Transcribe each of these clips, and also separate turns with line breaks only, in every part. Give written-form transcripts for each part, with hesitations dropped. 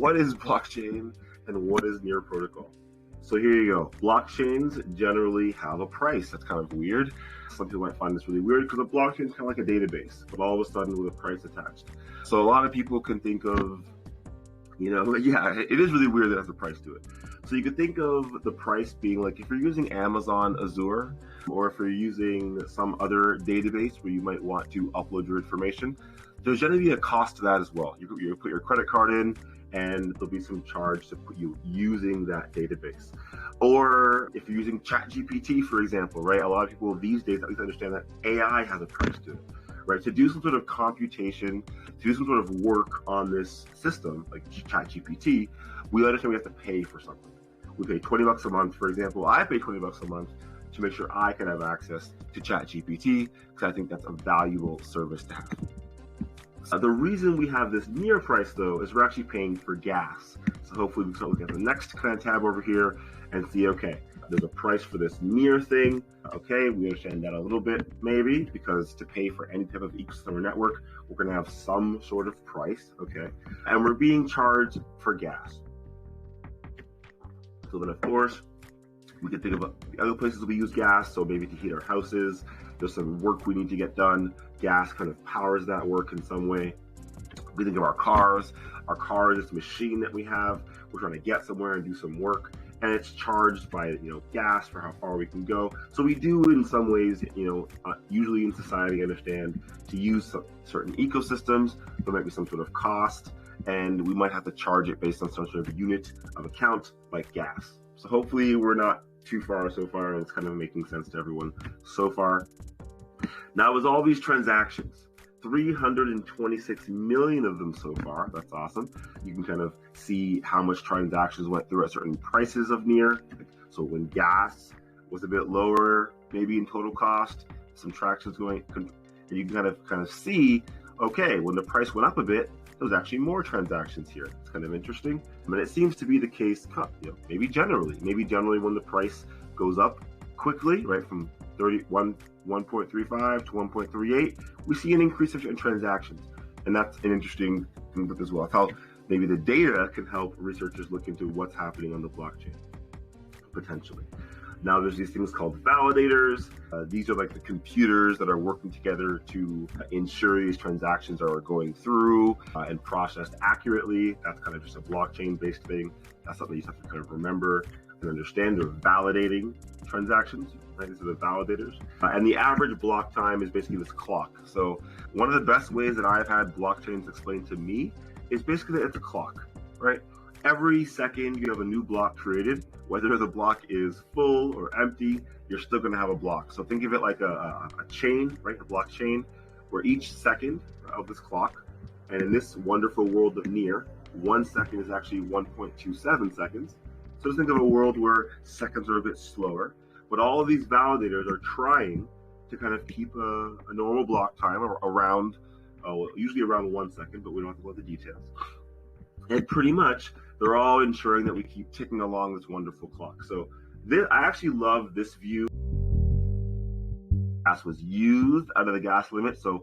what is blockchain and what is near protocol? So here you go. Blockchains generally have a price. That's kind of weird. Some people might find this really weird because a blockchain is kind of like a database, but all of a sudden with a price attached. So a lot of people can think of, yeah, it is really weird that it has a price to it. So you could think of the price being like if you're using Amazon Azure, or if you're using some other database where you might want to upload your information, there's generally be a cost to that as well. You put your credit card in, and there'll be some charge to put you using that database. Or if you're using ChatGPT, for example, right? A lot of people these days at least understand that AI has a price to it, right? To do some sort of computation, to do some sort of work on this system, like ChatGPT, we understand we have to pay for something. We pay $20 a month, for example. I pay $20 a month to make sure I can have access to ChatGPT because I think that's a valuable service to have. The reason we have this near price, though, is we're actually paying for gas. So hopefully we can start looking at the next kind of tab over here and see, okay, there's a price for this near thing. Okay, we understand that a little bit, maybe, because to pay for any type of ecosystem or network, we're going to have some sort of price, okay? And we're being charged for gas. So then, of course, we can think about the other places we use gas, so maybe to heat our houses. There's some work we need to get done. Gas kind of powers that work in some way. We think of our cars. Our car is this machine that we have. We're trying to get somewhere and do some work, and it's charged by gas for how far we can go. So we do, in some ways, usually in society, understand to use some certain ecosystems. There might be some sort of cost, and we might have to charge it based on some sort of unit of account, like gas. So hopefully we're not too far so far, and it's kind of making sense to everyone so far. Now, with all these transactions, 326 million of them so far. That's awesome. You can kind of see how much transactions went through at certain prices of near. So when gas was a bit lower, maybe in total cost, some tractions going, and you can kind of see, okay, when the price went up a bit, there was actually more transactions here. It's kind of interesting. I mean, it seems to be the case, maybe generally when the price goes up quickly, right, from 1.35 to 1.38, we see an increase in transactions. And that's an interesting thing as well. How maybe the data can help researchers look into what's happening on the blockchain, potentially. Now there's these things called validators. These are like the computers that are working together to ensure these transactions are going through and processed accurately. That's kind of just a blockchain-based thing. That's something you have to kind of remember and understand. They're validating transactions, right? These are the validators. And the average block time is basically this clock. So one of the best ways that I've had blockchains explained to me is basically that it's a clock, right? Every second you have a new block created, whether the block is full or empty, you're still going to have a block. So think of it like a chain, right? A blockchain, where each second of this clock, and in this wonderful world of near, 1 second is actually 1.27 seconds. So just think of a world where seconds are a bit slower, but all of these validators are trying to kind of keep a normal block time around, usually around 1 second, but we don't have to go into the details. And pretty much, they're all ensuring that we keep ticking along this wonderful clock. So I actually love this view. Gas was used out of the gas limit, so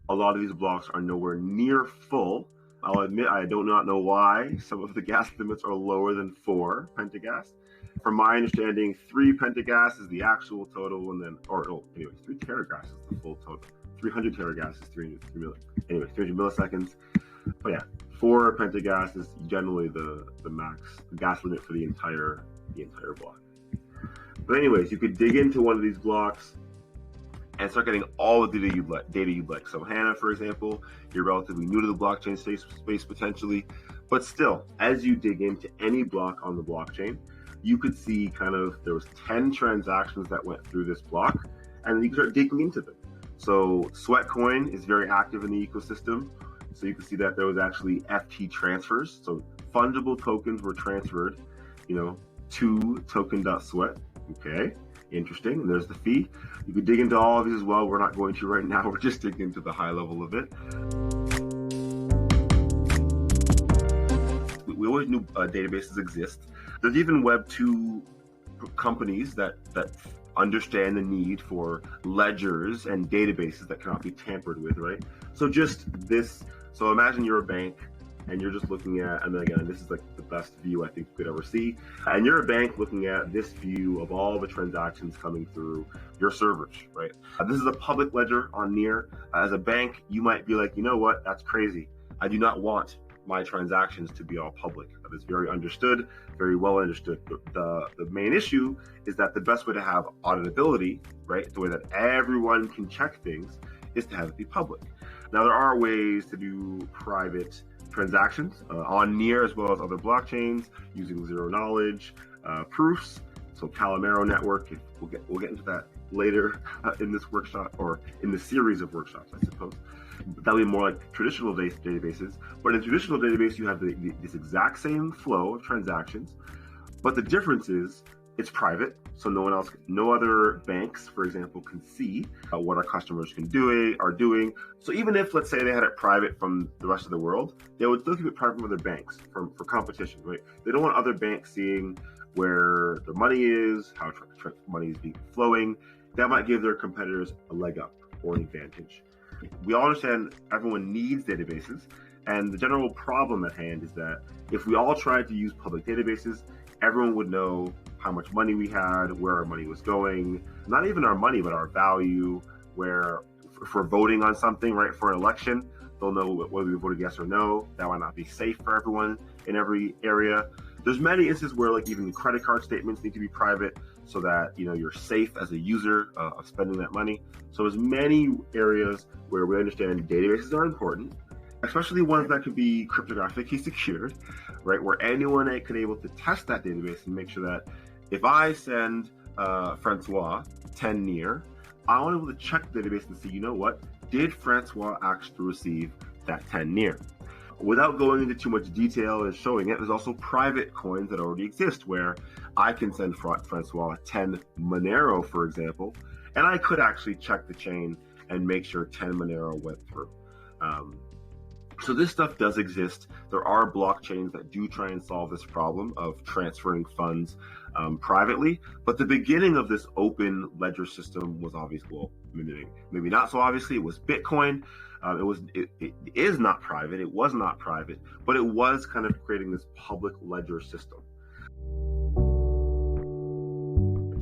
a lot of these blocks are nowhere near full. I'll admit I do not know why some of the gas limits are lower than 4 pentagas. From my understanding, 3 pentagas is the actual total, and then, 3 teragas is the full total. 300 teragas is 300 milliseconds. But yeah, 4 pentagas is generally the max gas limit for the entire block. But anyways, you could dig into one of these blocks and start getting all the data you'd like. So Hannah, for example, you're relatively new to the blockchain space potentially, but still, as you dig into any block on the blockchain, you could see there was 10 transactions that went through this block, and you can start digging into them. So Sweatcoin is very active in the ecosystem. So you can see that there was actually FT transfers. So fungible tokens were transferred, to token.sweat. Okay, interesting. And there's the fee. You could dig into all of these as well. We're not going to right now. We're just digging into the high level of it. We always knew databases exist. There's even Web 2 companies that understand the need for ledgers and databases that cannot be tampered with, right? So just this. So imagine you're a bank and you're just looking at, and then again, this is like the best view I think you could ever see. And you're a bank looking at this view of all the transactions coming through your servers, right? This is a public ledger on Near. As a bank, you might be like, you know what, that's crazy. I do not want my transactions to be all public. That is very understood, very well understood. The main issue is that the best way to have auditability, right, the way that everyone can check things, is to have it be public. Now, there are ways to do private transactions on Near as well as other blockchains using zero knowledge proofs. So Calamaro network, we'll get into that later in this workshop, or in the series of workshops, I suppose. That would be more like traditional databases. But in a traditional database, you have this exact same flow of transactions, but the difference is it's private, so no other banks, for example, can see what our customers are doing. So even if, let's say, they had it private from the rest of the world, they would still keep it private from other banks for competition, right? They don't want other banks seeing where the money is, how money is being flowing. That might give their competitors a leg up or an advantage. We all understand everyone needs databases, and the general problem at hand is that if we all tried to use public databases, everyone would know how much money we had, where our money was going, not even our money, but our value, where if we're voting on something, right, for an election, they'll know whether we voted yes or no. That might not be safe for everyone in every area. There's many instances where like even credit card statements need to be private so that, you know, you're safe as a user of spending that money. So there's many areas where we understand databases are important, especially ones that could be cryptographically secured, right? Where anyone can able to test that database and make sure that if I send Francois 10 Near, I want to be able to check the database and see, you know what, did Francois actually receive that 10 Near? Without going into too much detail and showing it, there's also private coins that already exist where I can send Francois 10 Monero, for example, and I could actually check the chain and make sure 10 Monero went through. So this stuff does exist. There are blockchains that do try and solve this problem of transferring funds privately. But the beginning of this open ledger system was obvious. Well, maybe not so obviously. It was Bitcoin. It is not private. It was not private, but it was kind of creating this public ledger system.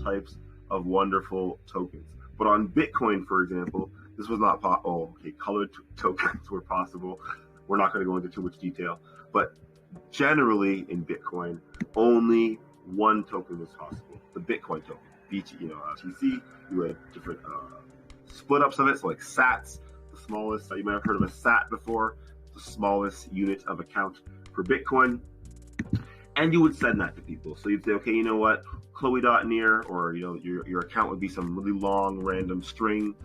Types of wonderful tokens. But on Bitcoin, for example, this was not colored tokens were possible. We're not going to go into too much detail, but generally in Bitcoin, only one token was possible: the Bitcoin token, BTC. You had different split ups of it, so like Sats, the smallest. You might have heard of a Sat before, the smallest unit of account for Bitcoin, and you would send that to people. So you'd say, okay, you know what, Chloe.near, or your account would be some really long random string,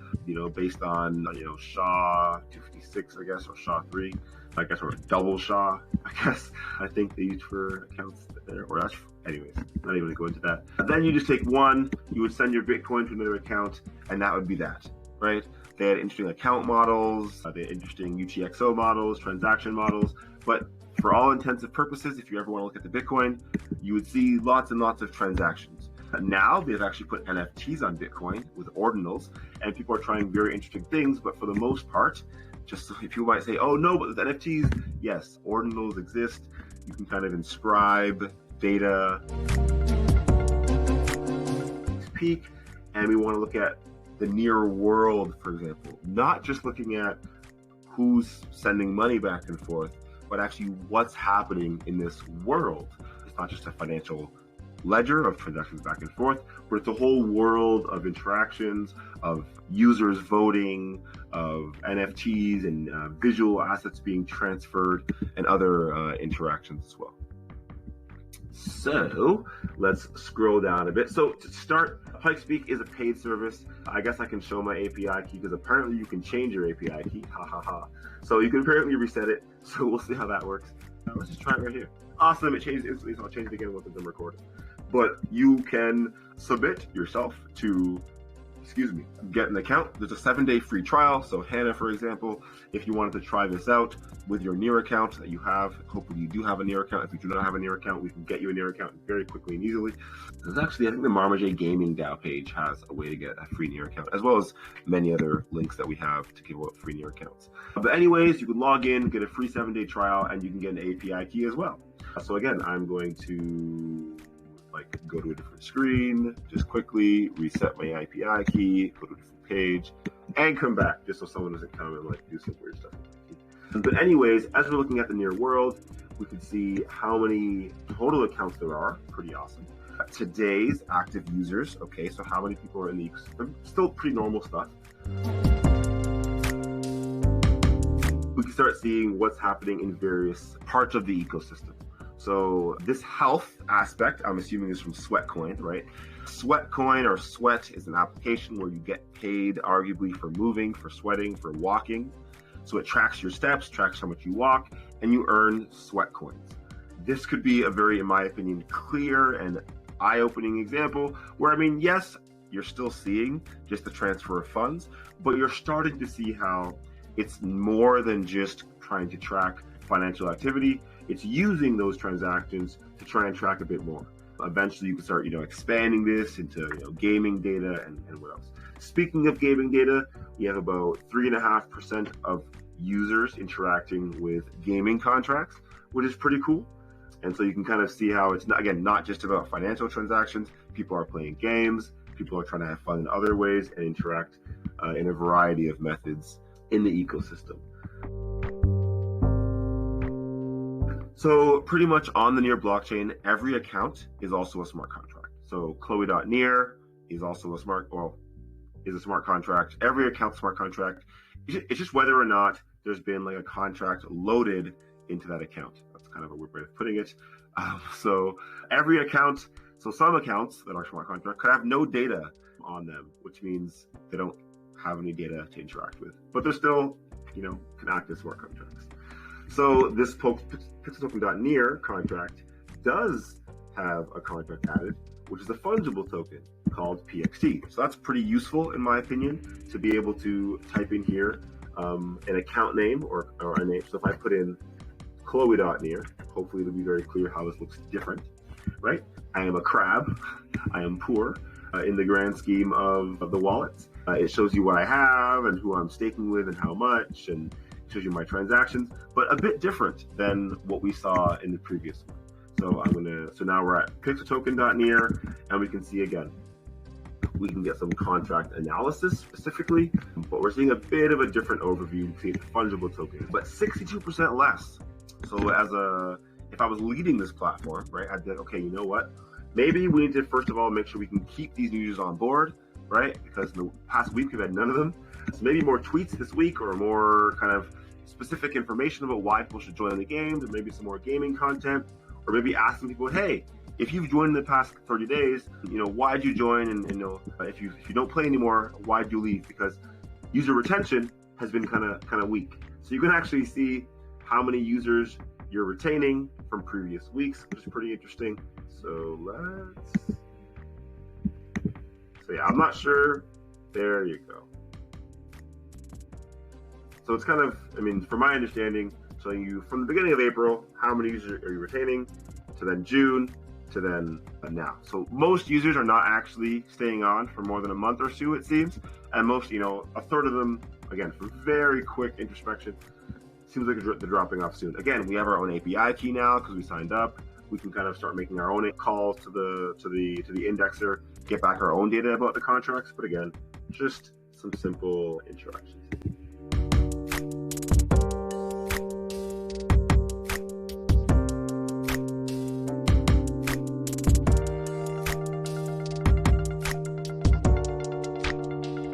based on SHA 256, I guess, or SHA 3, I guess, or double SHA, I guess. I think they use for accounts there, or that's, anyways, not even gonna go into that. And then you just take one, you would send your Bitcoin to another account, and that would be that, right? They had interesting account models, they had interesting UTXO models, transaction models, but for all intents and purposes, if you ever want to look at the Bitcoin, you would see lots and lots of transactions. Now they've actually put NFTs on Bitcoin with ordinals, and people are trying very interesting things, but for the most part, just people might say, oh no, but with NFTs, yes, ordinals exist. You can kind of inscribe data, peak, and we want to look at the near world, for example, not just looking at who's sending money back and forth, but actually what's happening in this world. It's not just a financial ledger of transactions back and forth, but it's a whole world of interactions, of users voting, of NFTs and visual assets being transferred, and other interactions as well. So let's scroll down a bit. So to start, PikeSpeak is a paid service. I guess I can show my API key because apparently you can change your API key. Ha ha ha. So you can apparently reset it. So we'll see how that works. Let's just try it right here. Awesome. It changed instantly, so I'll change it again once it's recorded. But you can submit yourself to get an account. There's a 7-day free trial. So Hannah, for example, if you wanted to try this out with your Near account that you have, hopefully you do have a Near account. If you do not have a Near account, we can get you a Near account very quickly and easily. There's actually, I think the Marmaget Gaming DAO page has a way to get a free Near account, as well as many other links that we have to give out free Near accounts. But anyways, you can log in, get a free 7-day trial, and you can get an API key as well. So again, I'm going to go to a different screen, just quickly reset my API key, go to a different page, and come back, just so someone doesn't come and do some weird stuff. But anyways, as we're looking at the Near world, we can see how many total accounts there are. Pretty awesome. Today's active users. Okay, so how many people are in the ecosystem? Still pretty normal stuff. We can start seeing what's happening in various parts of the ecosystem. So this health aspect, I'm assuming, is from Sweatcoin, right? Sweatcoin, or Sweat, is an application where you get paid arguably for moving, for sweating, for walking. So it tracks your steps, tracks how much you walk, and you earn sweat coins. This could be a very, in my opinion, clear and eye-opening example where, yes, you're still seeing just the transfer of funds, but you're starting to see how it's more than just trying to track financial activity. It's using those transactions to try and track a bit more. Eventually, you can start, expanding this into gaming data and what else. Speaking of gaming data, we have about 3.5% of users interacting with gaming contracts, which is pretty cool. And so you can kind of see how it's not just about financial transactions. People are playing games. People are trying to have fun in other ways and interact in a variety of methods in the ecosystem. So pretty much on the Near blockchain, every account is also a smart contract. So Chloe.near is also a smart contract. Every account's smart contract. It's just whether or not there's been a contract loaded into that account. That's kind of a weird way of putting it. So every account, so some accounts that are smart contract could have no data on them, which means they don't have any data to interact with, but they're still, can act as smart contracts. So this pixeltoken.near contract does have a contract added, which is a fungible token called PXT. So that's pretty useful, in my opinion, to be able to type in here an account name or a name. So if I put in Chloe.near, hopefully it'll be very clear how this looks different, right? I am a crab. I am poor in the grand scheme of the wallets. It shows you what I have and who I'm staking with and how much, and shows you my transactions, but a bit different than what we saw in the previous one. So now we're at pixeltoken.near, and we can see again, we can get some contract analysis specifically, but we're seeing a bit of a different overview. You can see it's a fungible token, but 62% less. So if I was leading this platform, right, I'd be like, okay, you know what? Maybe we need to, first of all, make sure we can keep these users on board, right? Because in the past week, we've had none of them. So maybe more tweets this week, or more kind of specific information about why people should join the games, or maybe some more gaming content, or maybe asking people, hey, if you've joined in the past 30 days, why'd you join? And if you don't play anymore, why'd you leave? Because user retention has been kind of weak. So you can actually see how many users you're retaining from previous weeks, which is pretty interesting. So yeah, I'm not sure. There you go. So it's kind of, from my understanding, showing you from the beginning of April, how many users are you retaining, to then June, to then now. So most users are not actually staying on for more than a month or two, it seems. And most, a third of them, again, for very quick introspection, seems like they're dropping off soon. Again, we have our own API key now because we signed up. We can kind of start making our own calls to the indexer, get back our own data about the contracts. But again, just some simple interactions.